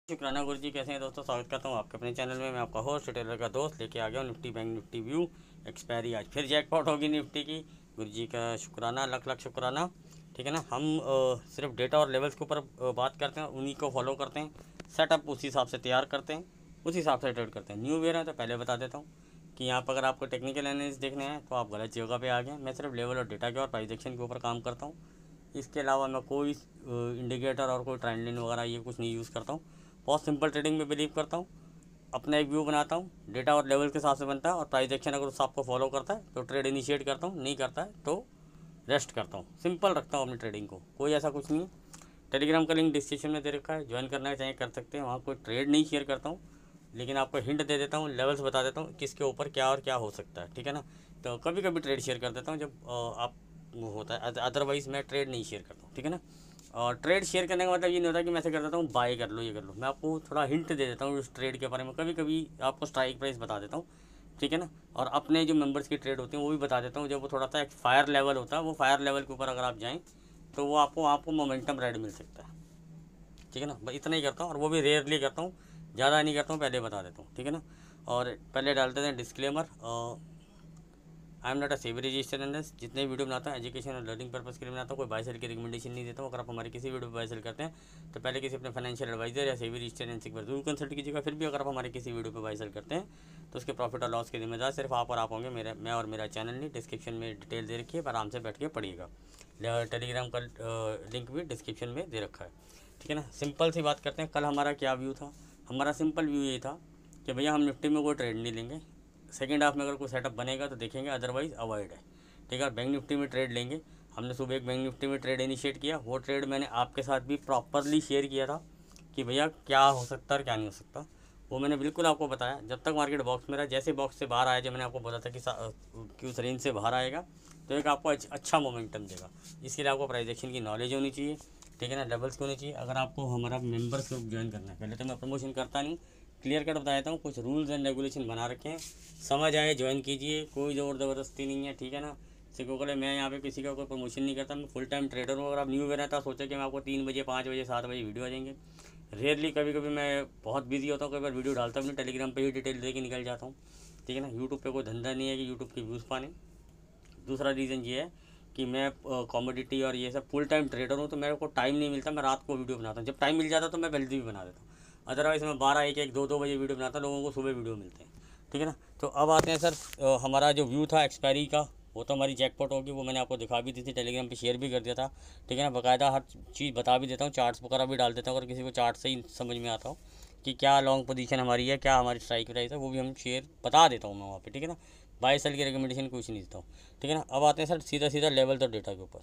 शुक्राना गुरु जी, कैसे हैं दोस्तों। स्वागत करता हूँ आपके अपने चैनल में। मैं आपका होस्ट टेलर का दोस्त लेके आ गया हूँ Nifty bank Nifty view expiry. आज फिर जैकपॉट होगी निफ्टी की। गुरु जी का शुक्राना, लख लख शुक्राना। ठीक है ना। हम सिर्फ डेटा और लेवल्स के ऊपर बात करते हैं, उन्हीं को फॉलो करते हैं, सेटअप उसी हिसाब से तैयार करते हैं, उसी हिसाब से ट्रेड करते हैं। न्यू वेयर है तो पहले बता देता हूँ कि यहाँ पर अगर आपको टेक्निकल एनालिसिस देखने हैं तो आप गलत जगह पे आ गए। मैं सिर्फ लेवल और डेटा के और प्राइस एक्शन के ऊपर काम करता हूँ। इसके अलावा मैं कोई इंडिकेटर और कोई ट्रेंड लाइन वगैरह ये कुछ नहीं यूज़ करता हूँ। बहुत सिंपल ट्रेडिंग में बिलीव करता हूँ। अपना एक व्यू बनाता हूँ, डेटा और लेवल के हिसाब से बनता है, और प्राइस एक्शन अगर उस आपको फॉलो करता है तो ट्रेड इनिशिएट करता हूँ, नहीं करता है तो रेस्ट करता हूँ। सिंपल रखता हूँ अपनी ट्रेडिंग को, कोई ऐसा कुछ नहीं है। टेलीग्राम का लिंक डिस्क्रिप्शन में दे रखा है, ज्वाइन करना चाहें कर सकते हैं। वहाँ कोई ट्रेड नहीं शेयर करता हूँ, लेकिन आपको हिंट दे देता हूँ, लेवल्स बता देता हूँ किसके ऊपर क्या और क्या हो सकता है। ठीक है ना। तो कभी कभी ट्रेड शेयर कर देता हूँ जब आप वो होता है, अदरवाइज़ मैं ट्रेड नहीं शेयर करता हूँ। ठीक है ना। और ट्रेड शेयर करने का मतलब ये नहीं होता कि मैं ऐसे कर देता हूँ बाय कर लो ये कर लो। मैं आपको थोड़ा हिंट दे देता हूँ उस ट्रेड के बारे में, कभी कभी आपको स्ट्राइक प्राइस बता देता हूँ। ठीक है ना। और अपने जो मेंबर्स की ट्रेड होती हैं वो भी बता देता हूँ। जब वो थोड़ा सा एक फायर लेवल होता है, वो फायर लेवल के ऊपर अगर आप जाएँ तो वो आपको आपको मोमेंटम रेड मिल सकता है। ठीक है ना। बस इतना ही करता हूँ, और वो भी रेयरली करता हूँ, ज़्यादा नहीं करता हूँ, पहले बता देता हूँ। ठीक है ना। और पहले डालते हैं disclaimer, I am not a सेवी रजिस्टर एनालिस्ट। जितने वीडियो बनाता हूँ एजुकेशन और लर्निंग पर्पस के लिए बनाता हूँ, कोई बाय सेल की रिकमेंडेशन नहीं देता हूँ। अगर आप हमारे किसी वीडियो पर बाय सेल करते हैं तो पहले किसी अपने फाइनेंशियल एडवाइजर या सेवी रजिस्टर एजेंसी पर जरूर कंसल्ट कीजिएगा। फिर भी अगर आप हमारे किसी वीडियो पर बाय सेल करते हैं तो उसके प्रॉफिट और लॉस के जिम्मेदार सिर्फ आप और आप होंगे, मैं और मेरा चैनल नहीं। डिस्क्रिप्शन में डिटेल दे रखी है, आराम से बैठ के पढ़िएगा। टेलीग्राम का लिंक भी डिस्क्रिप्शन में दे रखा है। ठीक है ना। सिंपल सी बात करते हैं, कल हमारा क्या व्यू था। हमारा सिंपल व्यू ये था कि भैया हम निफ्टी में कोई ट्रेड नहीं लेंगे, सेकेंड हाफ में अगर कोई सेटअप बनेगा तो देखेंगे, अदरवाइज अवॉइड है। ठीक है। बैंक निफ्टी में ट्रेड लेंगे। हमने सुबह एक बैंक निफ्टी में ट्रेड इनिशिएट किया, वो ट्रेड मैंने आपके साथ भी प्रॉपरली शेयर किया था कि भैया क्या हो सकता है और क्या नहीं हो सकता। वो मैंने बिल्कुल आपको बताया। जब तक मार्केट बॉक्स में रहा, जैसे बॉक्स से बाहर आया, जब मैंने आपको बोला था कि उस रेंज से बाहर आएगा तो एक आपको अच्छा मोमेंटम देगा। इसके लिए आपको प्राइस एक्शन की नॉलेज होनी चाहिए। ठीक है ना। लेवल्स होनी चाहिए। अगर आपको हमारा मेंबर्स ग्रुप ज्वाइन करना है, पहले तो मैं प्रमोशन करता नहीं, क्लियर कट बता देता हूँ। कुछ रूल्स एंड रेगुलेशन बना रखे हैं, समझ आए ज्वाइन कीजिए, कोई ज़ोर ज़बरदस्ती नहीं है। ठीक है ना। सिर्फ को मैं यहाँ पे किसी का कोई प्रमोशन नहीं करता, मैं फुल टाइम ट्रेडर हूँ। अगर आप न्यू वेयर हैं तो सोचा कि मैं आपको 3 बजे 5 बजे 7 बजे वीडियो आ जाएंगे। रेयरली कभी कभी मैं बहुत बिजी होता हूँ, कई बार वीडियो डालता हूँ, टेलीग्राम पे ही डिटेल दे के निकल जाता हूँ। ठीक है ना। यूट्यूब पे कोई धंधा नहीं है कि यूट्यूब के व्यूज़ पाने। दूसरा रीज़न ये है कि मैं कॉमोडिटी और ये सब फुल टाइम ट्रेडर हूँ, तो मेरे को टाइम नहीं मिलता। मैं रात को वीडियो बनाता हूँ, जब टाइम मिल जाता तो मैं जल्दी भी बना देता हूँ। अदरवाइज़ मैं 12 1 1 2 2 बजे वीडियो बनाता हूँ, लोगों को सुबह वीडियो मिलते हैं। ठीक है ना। तो अब आते हैं सर, हमारा जो व्यू था एक्सपायरी का, वो तो हमारी जैकपॉट होगी, वो मैंने आपको दिखा भी दी थी, टेलीग्राम पे शेयर भी कर दिया था। ठीक है ना। बाकायदा हर चीज़ बता भी देता हूँ, चार्ट्स वगैरह भी डाल देता हूँ, अगर किसी को चार्ट से ही समझ में आता हो कि क्या लॉन्ग पोजीशन हमारी है, क्या हमारी स्ट्राइक प्राइस है, वो भी हम शेयर बता देता हूँ मैं वहाँ पे। ठीक है ना। बाई सेल की रिकमेंडेशन कुछ नहीं देता हूँ। ठीक है ना। अब आते हैं सर सीधा सीधा लेवल और डेटा के ऊपर।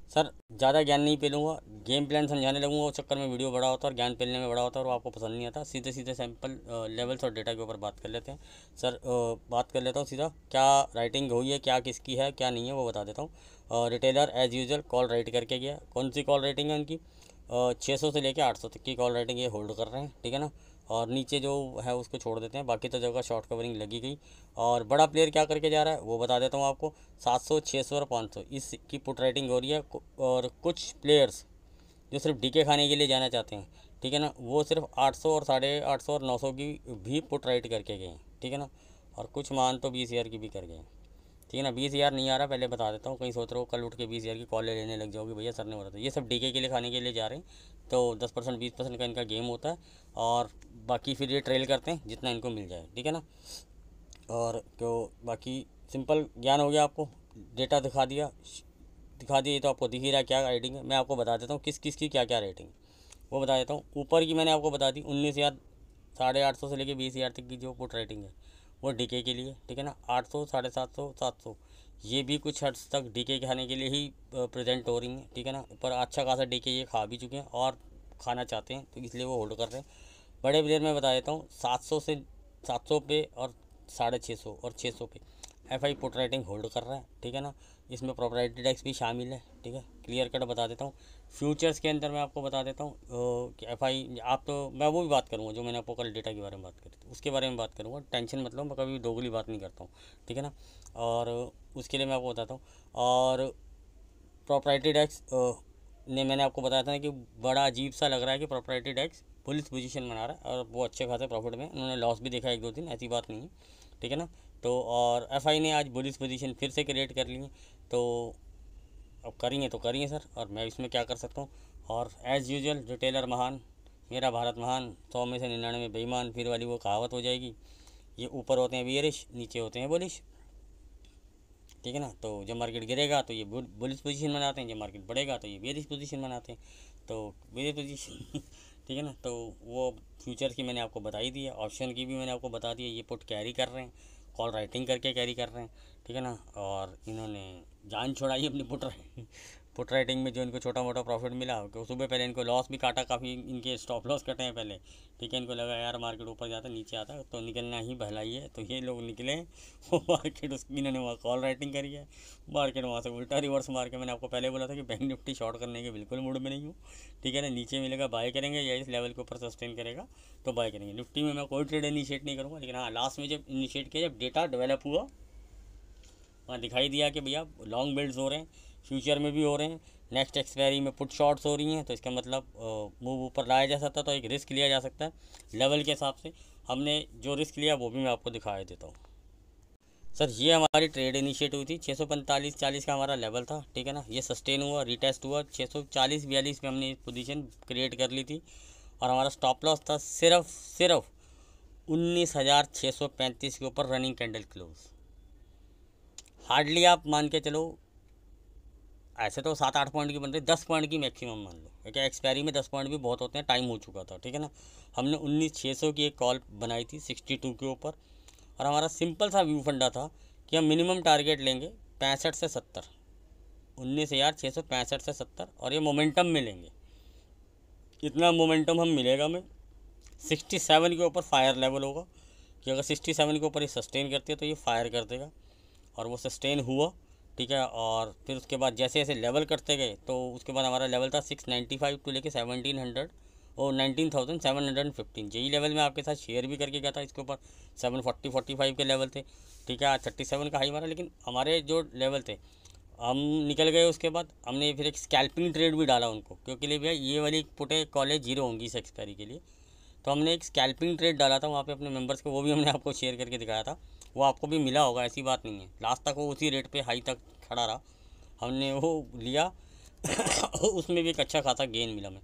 सर ज़्यादा ज्ञान नहीं पेलूँगा, गेम प्लान समझाने लगूंगा, उस चक्कर में वीडियो बड़ा होता है और ज्ञान पेलने में बड़ा होता है और वो आपको पसंद नहीं आता। सीधे सीधे सैंपल लेवल्स और डेटा के ऊपर बात कर लेते हैं। सर बात कर लेता हूँ सीधा, क्या राइटिंग हुई है, क्या किसकी है क्या नहीं है वो बता देता हूँ। Retailer as usual call right करके गया। कौन सी कॉल राइटिंग है उनकी? 600 से लेकर 800 तक की कॉल राइटिंग ये होल्ड कर रहे हैं। ठीक है ना। और नीचे जो है उसको छोड़ देते हैं, बाकी तो जगह शॉर्ट कवरिंग लगी गई। और बड़ा प्लेयर क्या करके जा रहा है वो बता देता हूँ आपको। 700 600 और 500 इसकी पुट राइटिंग हो रही है। और कुछ प्लेयर्स जो सिर्फ डीके खाने के लिए जाना चाहते हैं, ठीक है ना, वो सिर्फ 800 और 850 और 900 की भी पुट राइट करके गए हैं। ठीक है ना। और कुछ मान तो 20,000 की भी कर गए हैं। ठीक है ना। 20,000 नहीं आ रहा, पहले बता देता हूँ, कहीं सोच रहे हो कल उठ के 20,000 की कॉलें लेने लग जाओगे, भैया सर ने बोला था ये सब डीके के लिए खाने के लिए जा रहे हैं। तो 10% 20% का इनका गेम होता है, और बाकी फिर ये ट्रेल करते हैं जितना इनको मिल जाए। ठीक है ना। और तो बाकी सिंपल ज्ञान हो गया आपको। डेटा दिखा दिया, ये तो आपको दिख ही रहा है क्या राइटिंग है। मैं आपको बता देता हूँ किस किस की क्या क्या रेटिंग है, वो बता देता हूँ। ऊपर की मैंने आपको बता दी 19,000 850 से लेके 20,000 तक की जो पुट राइटिंग है वो डीके के लिए। ठीक है ना। 800 750 700 ये भी कुछ हद तक डीके खाने के लिए ही प्रेजेंट हो रही हैं। ठीक है ना। पर अच्छा खासा डीके ये खा भी चुके हैं और खाना चाहते हैं, तो इसलिए वो होल्ड कर रहे हैं। बड़े प्लेयर में बता देता हूँ 700 पे और 650 और 600 पे F I put writing hold कर रहा है। ठीक है ना। इसमें प्रोप्राइटरी टैक्स भी शामिल है। ठीक है। क्लियर कट बता देता हूँ। फ्यूचर्स के अंदर मैं आपको बता देता हूँ कि एफ आई आप तो मैं वो भी बात करूँगा जो मैंने आपको कल डेटा के बारे में बात करी थी, उसके बारे में बात करूँगा, टेंशन मतलब मैं कभी दोगली बात नहीं करता हूँ। ठीक है ना। और उसके लिए मैं आपको बताता हूँ। और प्रॉपर्टी टैक्स ने मैंने आपको बताया था ना कि बड़ा अजीब सा लग रहा है कि प्रॉपर्टी टैक्स बुलिश पोजीशन बना रहा है और वो अच्छे खासे प्रॉफिट में, उन्होंने लॉस भी देखा 1-2 दिन, ऐसी बात नहीं है, ठीक है ना। तो और एफआई ने आज बुलिश पोजीशन फिर से क्रिएट कर ली है, तो अब करेंगे तो करिए सर, और मैं इसमें क्या कर सकता हूँ। और एज़ यूजुअल रिटेलर महान, मेरा भारत महान, 100 में से 99 बेईमान, फिर वाली वो कहावत हो जाएगी। ये ऊपर होते हैं बियरिश, नीचे होते हैं बुलिश, ठीक है ना। तो जब मार्केट गिरेगा तो ये बुलिश पोजीशन बनाते हैं, जब मार्केट बढ़ेगा तो ये बियरिश पोजीशन बनाते हैं, तो बियरिश पोजीशन ठीक है ना। तो वो फ्यूचर की मैंने आपको बताई दी है, ऑप्शन की भी मैंने आपको बता दी है। ये पुट कैरी कर रहे हैं, कॉल राइटिंग करके कैरी कर रहे हैं, ठीक है ना। और इन्होंने जान छोड़ाई अपनी पुट राइटिंग में, जो इनको छोटा मोटा प्रॉफिट मिला, तो सुबह पहले इनको लॉस भी काटा, काफ़ी इनके स्टॉप लॉस कटे हैं पहले, ठीक है। इनको लगा यार मार्केट ऊपर जाता नीचे आता तो निकलना ही भलाई है, तो ये लोग निकले, वो मार्केट उसकी इन्होंने वहाँ कॉल राइटिंग करी है, मार्केट वहाँ से उल्टा रिवर्स मार के, मैंने आपको पहले बोला था कि बैंक निफ्टी शॉर्ट करने के बिल्कुल मूड में नहीं हूँ, ठीक है ना। नीचे मिलेगा बाय करेंगे, या इस लेवल के ऊपर सस्टेन करेगा तो बाय करेंगे। निफ्टी में मैं कोई ट्रेड इनिशिएट नहीं करूँगा, लेकिन हाँ लास्ट में जब इनिशिएट किया, जब डेटा डेवलप हुआ, वहाँ दिखाई दिया कि भैया लॉन्ग बिल्ड्स हो रहे हैं, फ्यूचर में भी हो रहे हैं, नेक्स्ट एक्सपायरी में पुट शॉर्ट्स हो रही हैं, तो इसका मतलब मूव ऊपर लाया जा सकता है, तो एक रिस्क लिया जा सकता है लेवल के हिसाब से। हमने जो रिस्क लिया वो भी मैं आपको दिखा देता हूँ सर। ये हमारी ट्रेड इनिशिएट हुई थी, 645-40 का हमारा लेवल था, ठीक है ना। ये सस्टेन हुआ, रिटेस्ट हुआ, 640-42 पे हमने पोजीशन क्रिएट कर ली थी, और हमारा स्टॉप लॉस था सिर्फ 19,635 के ऊपर रनिंग कैंडल क्लोज। हार्डली आप मान के चलो, ऐसे तो 7-8 पॉइंट की बन रही, 10 पॉइंट की मैक्सिमम मान लो, क्योंकि एक्सपायरी में 10 पॉइंट भी बहुत होते हैं, टाइम हो चुका था, ठीक है ना। हमने 19,600 की एक कॉल बनाई थी 62 के ऊपर, और हमारा सिंपल सा व्यू फंडा था कि हम मिनिमम टारगेट लेंगे 65 से 70, 19,665 से 70, और ये मोमेंटम में लेंगे, इतना मोमेंटम हम मिलेगा हमें। 67 के ऊपर फायर लेवल होगा, कि अगर 67 के ऊपर ये सस्टेन करती है तो ये फायर कर देगा, और वो सस्टेन हुआ, ठीक है। और फिर उसके बाद जैसे जैसे लेवल करते गए, तो उसके बाद हमारा लेवल था 695 टू लेके 1700 और 19,715। यही लेवल में आपके साथ शेयर भी करके गया था, इसके ऊपर 740-45 के लेवल थे, ठीक है। 37 का हाई मारा, लेकिन हमारे जो लेवल थे हम निकल गए। उसके बाद हमने फिर एक स्कैल्पिंग ट्रेड भी डाला उनको, क्योंकि लिए भैया ये वाली पुटे कॉलेज जीरो होंगी इस एक्सपायरी के लिए, तो हमने एक स्कैल्पिंग ट्रेड डाला था वहाँ पे अपने मेंबर्स को, वो भी हमने आपको शेयर करके दिखाया था, वो आपको भी मिला होगा, ऐसी बात नहीं है। लास्ट तक वो उसी रेट पे हाई तक खड़ा रहा, हमने वो लिया उसमें भी एक अच्छा खासा गेन मिला हमें।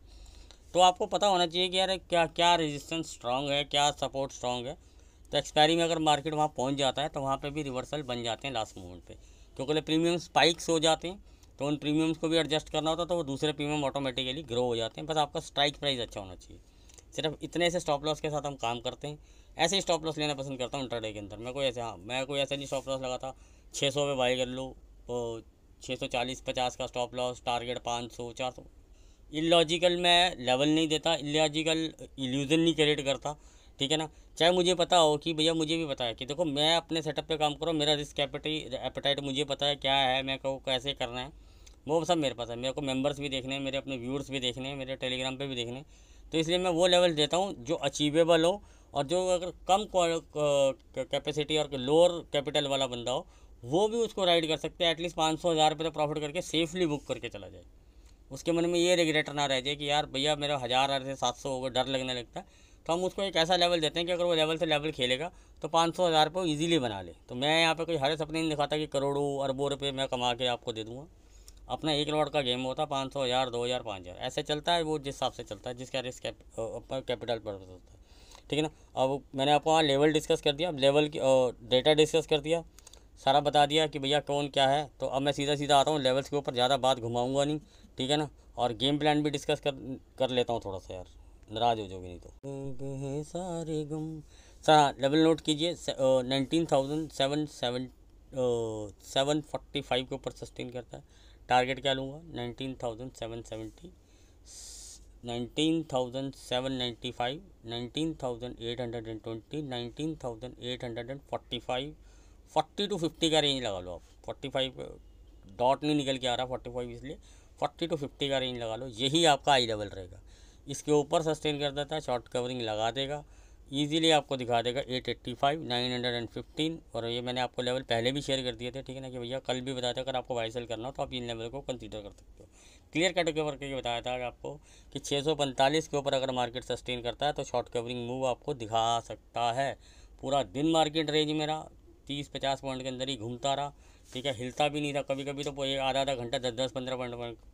तो आपको पता होना चाहिए कि यार क्या क्या रेजिस्टेंस स्ट्रांग है, क्या सपोर्ट स्ट्रांग है। तो एक्सपायरी में अगर मार्केट वहाँ पहुँच जाता है तो वहाँ पे भी रिवर्सल बन जाते हैं लास्ट मोमेंट पे, क्योंकि प्रीमियम स्पाइक्स हो जाते हैं, तो उन प्रीमियम्स को भी एडजस्ट करना होता है, तो वो दूसरे प्रीमियम ऑटोमेटिकली ग्रो हो जाते हैं। बस आपका स्ट्राइक प्राइस अच्छा होना चाहिए, सिर्फ इतने से स्टॉप लॉस के साथ हम काम करते हैं। ऐसे ही स्टॉप लॉस लेना पसंद करता हूँ इंट्राडे के अंदर। मैं कोई ऐसा नहीं स्टॉप लॉस लगा था 600 पे बाई कर लो, 640-50 का स्टॉप लॉस, टारगेट 500-400, इलॉजिकल मैं लेवल नहीं देता, इलॉजिकल इल्यूजन नहीं क्रिएट करता, ठीक है ना। चाहे मुझे पता हो कि भैया, मुझे भी पता है कि देखो मैं अपने सेटअप पे काम करूँ, मेरा रिस्क एपेटाइट मुझे पता है क्या है, मैं को कैसे करना है, वो सब मेरे पास है। मेरे को मेंबर्स भी देखने हैं, मेरे अपने व्यूअर्स भी देखने हैं, मेरे टेलीग्राम पे भी देखने हैं, तो इसलिए मैं वो लेवल देता हूँ जो अचीवेबल हो, और जो अगर कम कैपेसिटी और लोअर कैपिटल वाला बंदा हो, वो भी उसको राइड कर सकते हैं। एटलीस्ट 500-1000 रुपये तो प्रॉफिट करके सेफली बुक करके चला जाए, उसके मन में ये रिग्रेट ना रह जाए कि यार भैया मेरा 1000 से 700 होगा, डर लगने लगता है। तो हम उसको एक ऐसा लेवल देते हैं कि अगर वो लेवल से लेवल खेलेगा तो 500-1000 रुपये ईजिली बना ले। तो मैं यहाँ पे कोई हरे सपने नहीं दिखाता कि करोड़ों अरबों रुपये मैं कमा के आपको दे दूँगा। अपना 1 करोड़ का गेम होता है, 500, 1000, 2000, 5000 ऐसे चलता है, वो जिस हिसाब से चलता है, जिसका रिस्क कैपिटल पर होता है, ठीक है ना। अब मैंने आपको वहाँ लेवल डिस्कस कर दिया, लेवल की डेटा डिस्कस कर दिया, सारा बता दिया कि भैया कौन क्या है। तो अब मैं सीधा सीधा आता हूँ लेवल्स के ऊपर, ज़्यादा बात घुमाऊँगा नहीं, ठीक है ना। और गेम प्लान भी डिस्कस कर लेता हूँ थोड़ा सा, यार नाराज़ हो जाओगे नहीं तो। सारे गम सर, लेवल नोट कीजिए, 19,745 के ऊपर सस्टेन करता है। टारगेट क्या लूँगा, 19,770, 19,795, 19,820, 19,845, 40 to 50 का रेंज लगा लो आप। 45 डॉट नहीं निकल के आ रहा, 45 इसलिए 40 to 50 का रेंज लगा लो, यही आपका हाई लेवल रहेगा। इसके ऊपर सस्टेन कर देता है, शॉर्ट कवरिंग लगा देगा, ईजिली आपको दिखा देगा 885, 915। और ये मैंने आपको लेवल पहले भी शेयर कर दिए थे, ठीक है ना, कि भैया कल भी बताया था अगर आपको बाय सेल करना हो तो आप इन लेवल को कंसीडर कर सकते हो। क्लियर कट के करके बताया था कि आपको कि 645 के ऊपर अगर मार्केट सस्टेन करता है तो शॉर्ट कवरिंग मूव आपको दिखा सकता है। पूरा दिन मार्केट रेंज में रहा, 30-50 पॉइंट के अंदर ही घूमता रहा, ठीक है, हिलता भी नहीं था। कभी कभी तो एक आधा घंटा 10-15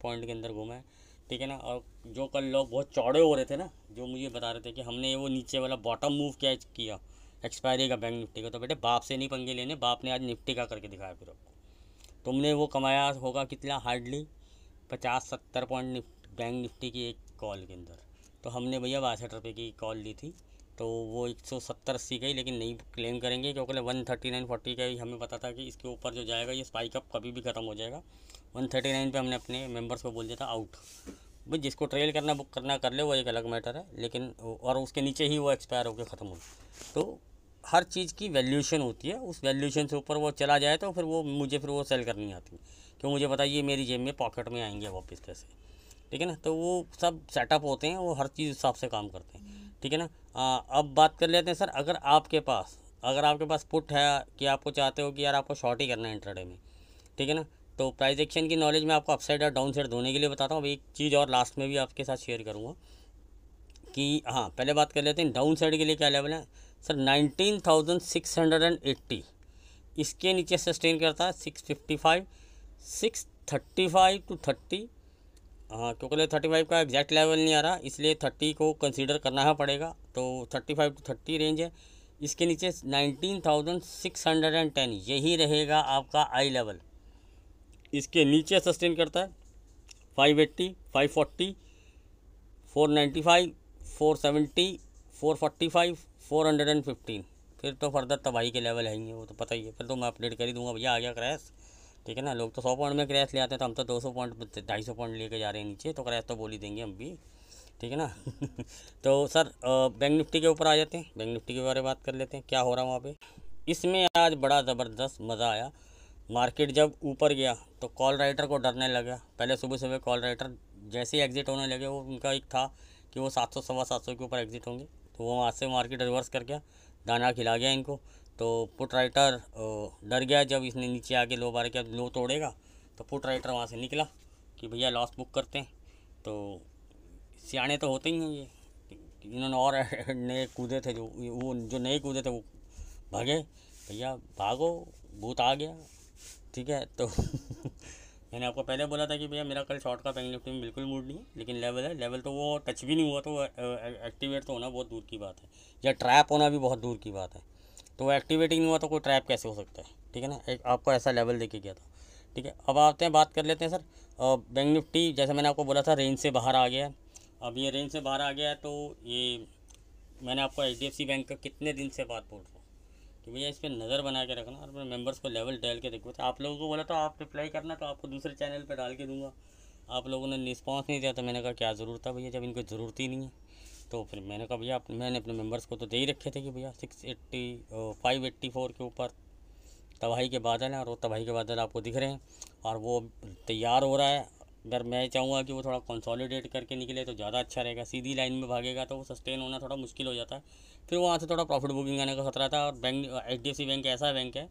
पॉइंट के अंदर घूमा है, ठीक है ना। और जो कल लोग बहुत चौड़े हो रहे थे ना, जो मुझे बता रहे थे कि हमने वो नीचे वाला बॉटम मूव कैच किया एक्सपायरी का बैंक निफ्टी का, तो बेटे बाप से नहीं पंगे लेने, बाप ने आज निफ्टी का करके दिखाया। फिर आपको तुमने वो कमाया होगा कितना, हार्डली 50-70 पॉइंट बैंक निफ्टी की एक कॉल के अंदर। तो हमने भैया 62 रुपये की कॉल ली थी, तो वो 170-80 गई, लेकिन नहीं क्लेम करेंगे क्योंकि 139-40 का ही हमें पता था कि इसके ऊपर जो जाएगा ये स्पाइक अप कभी भी ख़त्म हो जाएगा। 139 पे हमने अपने मेंबर्स को बोल दिया था आउट। भाई जिसको ट्रेल करना बुक करना कर ले, वो एक अलग मैटर है, लेकिन और उसके नीचे ही वो एक्सपायर होकर ख़त्म हो। तो हर चीज़ की वैल्यूएशन होती है, उस वैल्यूएशन से ऊपर वो चला जाए तो फिर वो मुझे फिर वो सेल करनी आती है, क्यों मुझे पता ये मेरी जेब में पॉकेट में आएंगे वापस पैसे, ठीक है ना। तो वो सब सेटअप होते हैं, वो हर चीज़ हिसाब से काम करते हैं, ठीक है ना। अब बात कर लेते हैं सर, अगर आपके पास पुट है कि आपको चाहते हो कि यार आपको शॉर्ट ही करना है इंट्राडे में, ठीक है ना, तो प्राइस एक्शन की नॉलेज में आपको अपसाइड और डाउन साइड दोनों के लिए बताता हूँ। एक चीज़ और लास्ट में भी आपके साथ शेयर करूँगा कि हाँ, पहले बात कर लेते हैं डाउन साइड के लिए क्या लेवल है सर। 19,680 इसके नीचे सस्टेन करता है 655, 635 टू 30। हाँ, क्योंकि 35 का एग्जैक्ट लेवल नहीं आ रहा, इसलिए 30 को कंसीडर करना है पड़ेगा, तो 35 टू 30 रेंज है। इसके नीचे 19,610 यही रहेगा आपका आई लेवल। इसके नीचे सस्टेन करता है 580, 540, 495, 470, 445, 415। फिर तो फर्दर तबाही के लेवल है, वो तो पता ही है। फिर तो मैं अपडेट कर ही दूंगा भैया आ गया क्रैश, ठीक है ना। लोग तो 100 पॉइंट में क्रैश ले आते हैं, तो हम तो 200 पॉइंट 250 पॉइंट लेके जा रहे हैं नीचे, तो क्रैश तो बोल ही देंगे हम भी, ठीक है ना। तो सर बैंक निफ्टी के ऊपर आ जाते हैं, बैंक निफ्टी के बारे में बात कर लेते हैं क्या हो रहा है वहाँ पे। इसमें आज बड़ा ज़बरदस्त मज़ा आया। मार्केट जब ऊपर गया तो कॉल राइटर को डरने लगा। पहले सुबह सुबह कॉल राइटर जैसे ही एग्जिट होने लगे, वो उनका एक था कि वो 700 सवा 700 के ऊपर एग्जिट होंगे, तो वो वहाँ से मार्केट रिवर्स कर गया, दाना खिला गया इनको। तो पुट राइटर डर गया, जब इसने नीचे आके लो बार क्या लो तोड़ेगा, तो पुट राइटर वहाँ से निकला कि भैया लॉस बुक करते हैं। तो सियाने तो होते ही हैं ये, इन्होंने और नए कूदे थे, जो नए कूदे थे वो भागे, भैया भागो भूत आ गया, ठीक है। तो मैंने आपको पहले बोला था कि भैया मेरा कल शॉर्ट का बैंक निफ्टी में बिल्कुल मूड नहीं है, लेकिन लेवल है, लेवल तो वो टच भी नहीं हुआ, तो एक्टिवेट तो होना बहुत दूर की बात है, या ट्रैप होना भी बहुत दूर की बात है। तो वो एक्टिवेट ही नहीं हुआ तो कोई ट्रैप कैसे हो सकता है, ठीक है ना। एक आपको ऐसा लेवल देके गया था, ठीक है। अब आते हैं, बात कर लेते हैं सर बैंक निफ्टी। जैसे मैंने आपको बोला था रेंज से बाहर आ गया है। अब ये रेंज से बाहर आ गया है, तो ये मैंने आपको HDFC बैंक का कितने दिन से बात बोल रहा हूँ कि भैया इस पर नज़र बना के रखना और अपने मेंबर्स को लेवल डाल के देखो। तो आप लोगों को बोला तो आप रिप्लाई करना, तो आपको दूसरे चैनल पर डाल के दूंगा। आप लोगों ने रिस्पॉन्स नहीं दिया, तो मैंने कहा क्या ज़रूरत था भैया, जब इनको ज़रूरत ही नहीं है। तो फिर मैंने कहा भैया मैंने अपने मेंबर्स को तो दे ही रखे थे कि भैया 584 के ऊपर तबाही के बादल हैं, और वो तबाही के बादल आपको दिख रहे हैं, और वो तैयार हो रहा है। अगर मैं चाहूँगा कि वो थोड़ा कंसोलिडेट करके निकले तो ज़्यादा अच्छा रहेगा। सीधी लाइन में भागेगा तो वो सस्टेन होना थोड़ा मुश्किल हो जाता है, फिर वहाँ से थोड़ा प्रॉफिट बुकिंग आने का खतरा था। और बैंक HDFC बैंक ऐसा बैंक है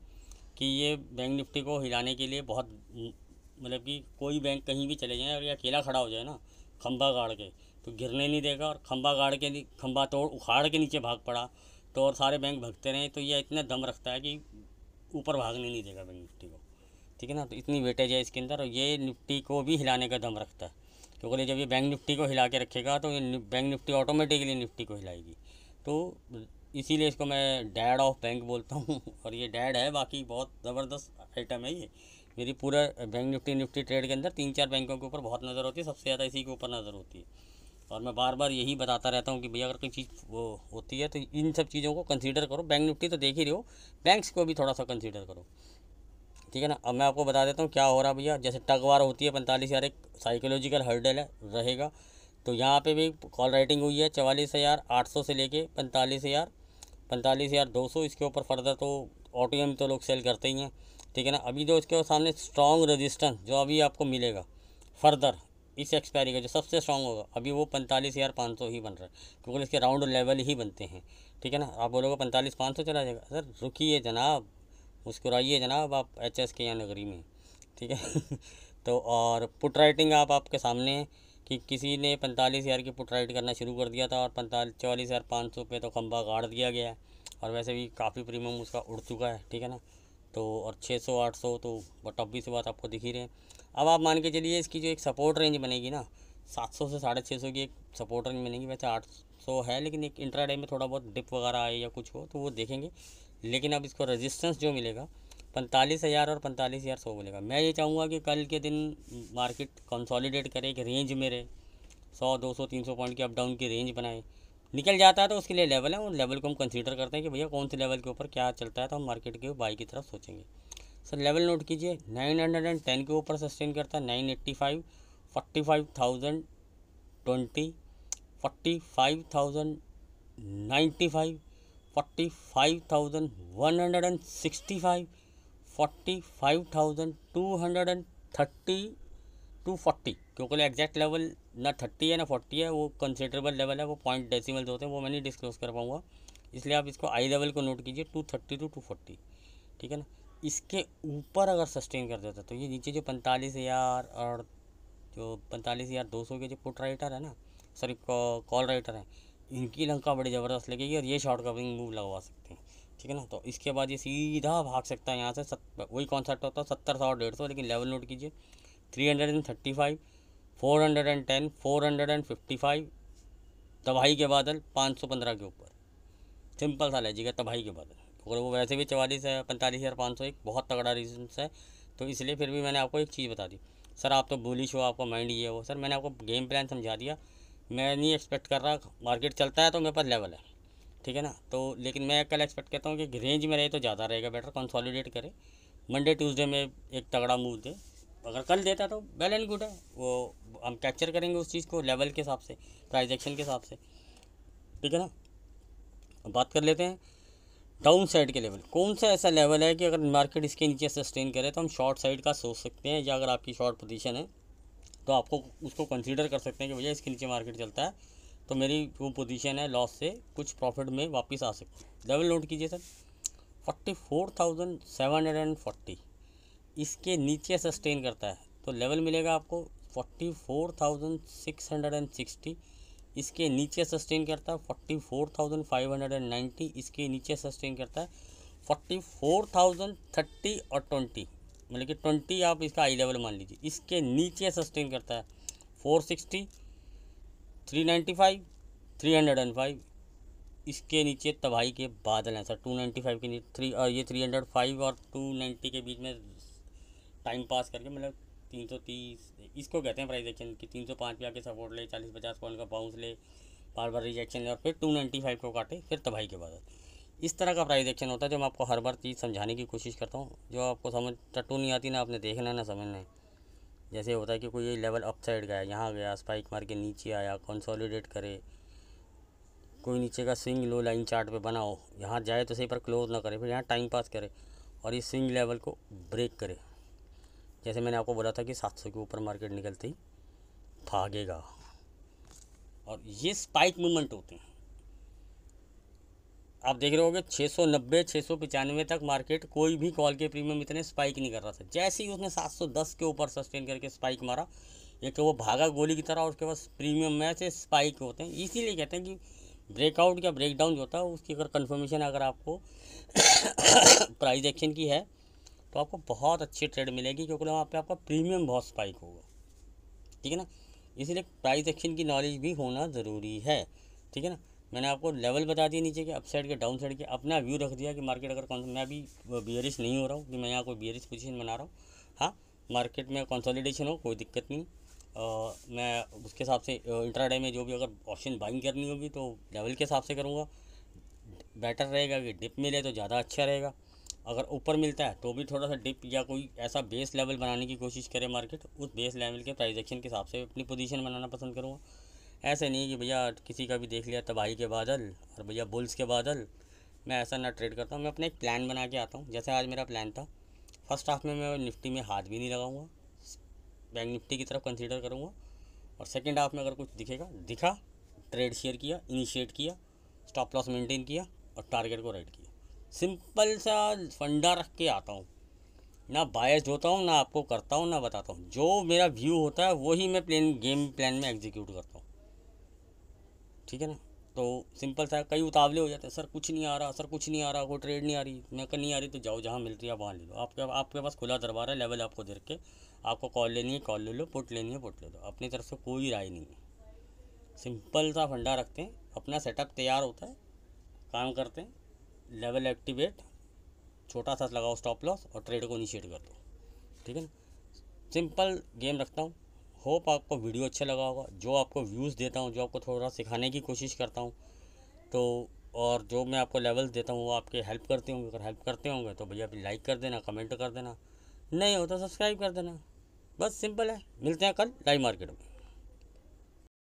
कि ये बैंक निफ्टी को हिलाने के लिए बहुत, मतलब कि कोई बैंक कहीं भी चले जाए और ये अकेला खड़ा हो जाए ना खंभा गाड़ के, तो गिरने नहीं देगा। और खंभा गाड़ के खंभा तोड़ उखाड़ के नीचे भाग पड़ा तो और सारे बैंक भागते रहें, तो ये इतना दम रखता है कि ऊपर भागने नहीं देगा बैंक निफ्टी को, ठीक है ना। तो इतनी वेटेज है इसके अंदर, और ये निफ्टी को भी हिलाने का दम रखता है, क्योंकि जब ये बैंक निफ्टी को हिला के रखेगा तो ये बैंक निफ्टी ऑटोमेटिकली निफ्टी को हिलाएगी। तो इसीलिए इसको मैं डैड ऑफ बैंक बोलता हूँ, और ये डैड है, बाकी बहुत ज़बरदस्त आइटम है ये। मेरी पूरा बैंक निफ्टी ट्रेड के अंदर 3-4 बैंकों के ऊपर बहुत नज़र होती है, सबसे ज़्यादा इसी के ऊपर नज़र होती है। और मैं बार बार यही बताता रहता हूँ कि भैया अगर कोई चीज़ वो होती है तो इन सब चीज़ों को कंसीडर करो। बैंक निफ्टी तो देख ही रहे हो, बैंक्स को भी थोड़ा सा कंसीडर करो, ठीक है ना। अब मैं आपको बता देता हूँ क्या हो रहा है भैया। जैसे टग वार होती है 45,000 एक साइकोलॉजिकल हर्डल है रहेगा, तो यहाँ पे भी कॉल राइटिंग हुई है 44,800 से लेके 45,200। इसके ऊपर फर्दर तो OTM तो लोग सेल करते ही हैं, ठीक है ना। अभी जो इसके सामने स्ट्रॉन्ग रेजिस्टेंस जो अभी आपको मिलेगा फर्दर इस एक्सपायरी का जो सबसे स्ट्रॉन्ग होगा, अभी वो 45,500 ही बन रहा है, क्योंकि इसके राउंड लेवल ही बनते हैं, ठीक है ना। आप बोलोगे 45,500 चला जाएगा, सर रुकिए जनाब, मुस्कुराइए जनाब, आप HS के यहाँ नगरी में, ठीक है। तो और पुट राइटिंग आपके सामने है कि किसी ने 45,000 की पुट राइट करना शुरू कर दिया था और 44,500 पे तो खंभा गाड़ दिया गया है, और वैसे भी काफ़ी प्रीमियम उसका उड़ चुका है, ठीक है ना। तो और 600-800 तो बट ऑब्वियस सी बात आपको दिख ही रहे हैं। अब आप मान के चलिए इसकी जो एक सपोर्ट रेंज बनेगी ना, 700 से 650 की एक सपोर्ट रेंज बनेगी। वैसे 800 है, लेकिन एक इंट्राडे में थोड़ा बहुत डिप वगैरह आए या कुछ हो तो वो देखेंगे। लेकिन अब इसको रेजिस्टेंस जो मिलेगा 45,000 और 45,100 मिलेगा। मैं ये चाहूँगा कि कल के दिन मार्केट कंसोलिडेट करे, एक रेंज में रहे, 100, 200, 300 पॉइंट की अप डाउन की रेंज बनाए। निकल जाता है तो उसके लिए लेवल है, उन लेवल को हम कंसीडर करते हैं कि भैया कौन से लेवल के ऊपर क्या चलता है, तो हम मार्केट के बाई की तरफ सोचेंगे। सर लेवल नोट कीजिए, 910 के ऊपर सस्टेन करता है, 985, 45,020, 45,095, 45,165, 45,230 टू 40, क्योंकि एग्जैक्ट लेवल ना 30 है ना 40 है, वो कंसिडरेबल लेवल है, वो पॉइंट डेसिमल्स होते हैं, वो मैं नहीं डिस्क्लोज कर पाऊँगा। इसलिए आप इसको आई लेवल को नोट कीजिए, 230 टू 240, ठीक है ना। इसके ऊपर अगर सस्टेन कर देता तो ये नीचे जो 45,000 और जो 45,200 के जो पुट राइटर है ना, सॉरी कॉल राइटर हैं, इनकी लंका बड़ी ज़बरदस्त लगेगी और ये शॉर्ट कवरिंग मूव लगवा सकते हैं, ठीक है ना। तो इसके बाद ये सीधा भाग सकता है यहाँ से, वही कॉन्सेप्ट होता है 70, 100, 150, लेकिन लेवल नोट कीजिए 335, 410, 455, तबाही के बादल 515 के ऊपर, सिंपल सा लीजिएगा तबाही के बादल। अगर वो वैसे भी 45,500 एक बहुत तगड़ा रीजन है, तो इसलिए फिर भी मैंने आपको एक चीज़ बता दी। सर आप तो बुलिश हो, आपका माइंड ये हो, सर मैंने आपको गेम प्लान समझा दिया। मैं नहीं एक्सपेक्ट कर रहा मार्केट चलता है तो मेरे पास लेवल है, ठीक है ना। तो लेकिन मैं कल एक्सपेक्ट करता हूँ कि रेंज में रहे तो ज़्यादा रहेगा, बेटर कंसोलिडेट करे, मंडे ट्यूसडे में एक तगड़ा मूव दे। अगर कल देता तो वेल एंड गुड है, वो हम कैप्चर करेंगे उस चीज़ को लेवल के हिसाब से, प्राइस एक्शन के हिसाब से, ठीक है ना। अब बात कर लेते हैं डाउन साइड के लेवल। कौन सा ऐसा लेवल है कि अगर मार्केट इसके नीचे सस्टेन करे तो हम शॉर्ट साइड का सोच सकते हैं, या अगर आपकी शॉर्ट पोजीशन है तो आपको उसको कंसीडर कर सकते हैं कि भैया इसके नीचे मार्केट चलता है तो मेरी जो पोजीशन है लॉस से कुछ प्रॉफिट में वापस आ सकती है। लेवल नोट कीजिए सर, 44,740, इसके नीचे सस्टेन करता है तो लेवल मिलेगा आपको 44,660, इसके नीचे सस्टेन करता है 44,590, इसके नीचे सस्टेन करता है 44,030 और 20, मतलब कि 20 आप इसका हाई लेवल मान लीजिए। इसके नीचे सस्टेन करता है 460, 395, 305, इसके नीचे तबाही के बादल हैं सर। 295 के नीचे और ये 305 और 290 के बीच में टाइम पास करके, मतलब 330 इसको कहते हैं प्राइस एक्शन की, 305 पे आके सपोर्ट ले, 40-50 पॉइंट का बाउंस ले, बार बार रिजेक्शन ले और फिर 295 को काटे, फिर तबाही के बाद इस तरह का प्राइस एक्शन होता है, जो मैं आपको हर बार चीज़ समझाने की कोशिश करता हूँ। जो आपको समझ टट्टू नहीं आती ना, आपने देखना ना समझना है। जैसे होता है कि कोई लेवल अप साइड गया, यहाँ गया, स्पाइक मार के नीचे आया, कंसोलिडेट करे, कोई नीचे का स्विंग लो लाइन चार्ट पे बनाओ, यहाँ जाए तो सही पर क्लोज ना करे, फिर यहाँ टाइम पास करे और इस स्विंग लेवल को ब्रेक करे। जैसे मैंने आपको बोला था कि 700 के ऊपर मार्केट निकलते ही भागेगा, और ये स्पाइक मूवमेंट होते हैं। आप देख रहे होगे 690, 695 तक मार्केट कोई भी कॉल के प्रीमियम इतने स्पाइक नहीं कर रहा था। जैसे ही उसने 710 के ऊपर सस्टेन करके स्पाइक मारा, एक तो वो भागा गोली की तरह, और उसके बाद प्रीमियम में से स्पाइक होते हैं। इसीलिए कहते हैं कि ब्रेकआउट या ब्रेकडाउन जो होता है उसकी अगर कन्फर्मेशन अगर आपको प्राइस एक्शन की है तो आपको बहुत अच्छी ट्रेड मिलेगी, क्योंकि वहाँ पे आपका प्रीमियम बहुत स्पाइक होगा, ठीक है ना। इसीलिए प्राइस एक्शन की नॉलेज भी होना ज़रूरी है, ठीक है ना। मैंने आपको लेवल बता दिए नीचे के, अप साइड के, डाउन साइड के, अपना व्यू रख दिया कि मार्केट अगर मैं अभी बियरिश नहीं हो रहा हूँ कि मैं यहाँ कोई बियरिश पोजीशन बना रहा हूँ। हाँ, मार्केट में कंसोलिडेशन हो कोई दिक्कत नहीं, मैं उसके हिसाब से इंट्राडे में जो भी अगर ऑप्शन बाइंग करनी होगी तो लेवल के हिसाब से करूँगा। बेटर रहेगा कि डिप मिले तो ज़्यादा अच्छा रहेगा, अगर ऊपर मिलता है तो भी थोड़ा सा डिप या कोई ऐसा बेस लेवल बनाने की कोशिश करे मार्केट, उस बेस लेवल के प्राइस एक्शन के हिसाब से अपनी पोजीशन बनाना पसंद करूँगा। ऐसे नहीं कि भैया किसी का भी देख लिया तबाही के बादल और भैया बुल्स के बादल, मैं ऐसा ना ट्रेड करता हूँ। मैं अपना एक प्लान बना के आता हूँ। जैसे आज मेरा प्लान था, फर्स्ट हाफ में मैं निफ्टी में हाथ भी नहीं लगाऊंगा, बैंक निफ्टी की तरफ कंसीडर करूँगा, और सेकेंड हाफ में अगर कुछ दिखा ट्रेड शेयर किया, इनिशिएट किया, स्टॉप लॉस मेंटेन किया और टारगेट को राइट किया। सिंपल सा फंडा रख के आता हूँ। ना बायस्ड होता हूँ, ना आपको करता हूँ, ना बताता हूँ। जो मेरा व्यू होता है वही मैं गेम प्लान में एग्जीक्यूट करता हूँ, ठीक है ना। तो सिंपल सा, कई उतावले हो जाते हैं, सर कुछ नहीं आ रहा, सर कुछ नहीं आ रहा, कोई ट्रेड नहीं आ रही। मैं कहा नहीं आ रही तो जाओ, जहाँ मिल रही है वहाँ ले लो। आपके पास खुला दरबार है, लेवल आपको देख के, आपको कॉल लेनी है कॉल ले लो, पुट लेनी है पुट ले लो। अपनी तरफ से कोई राय नहीं है, सिंपल सा फंडा रखते हैं, अपना सेटअप तैयार होता है, काम करते हैं, लेवल एक्टिवेट, छोटा सा लगाओ स्टॉप लॉस और ट्रेड को इनिशिएट कर दो, ठीक है ना। सिंपल गेम रखता हूँ। होप आपको वीडियो अच्छा लगा होगा। जो आपको व्यूज़ देता हूँ, जो आपको थोड़ा सिखाने की कोशिश करता हूँ, तो और जो मैं आपको लेवल्स देता हूँ वो आपके हेल्प करते होंगे। अगर हेल्प करते होंगे तो भैया लाइक कर देना, कमेंट कर देना, नहीं हो तो सब्सक्राइब कर देना। बस सिंपल है। मिलते हैं कल लाइव मार्केट में।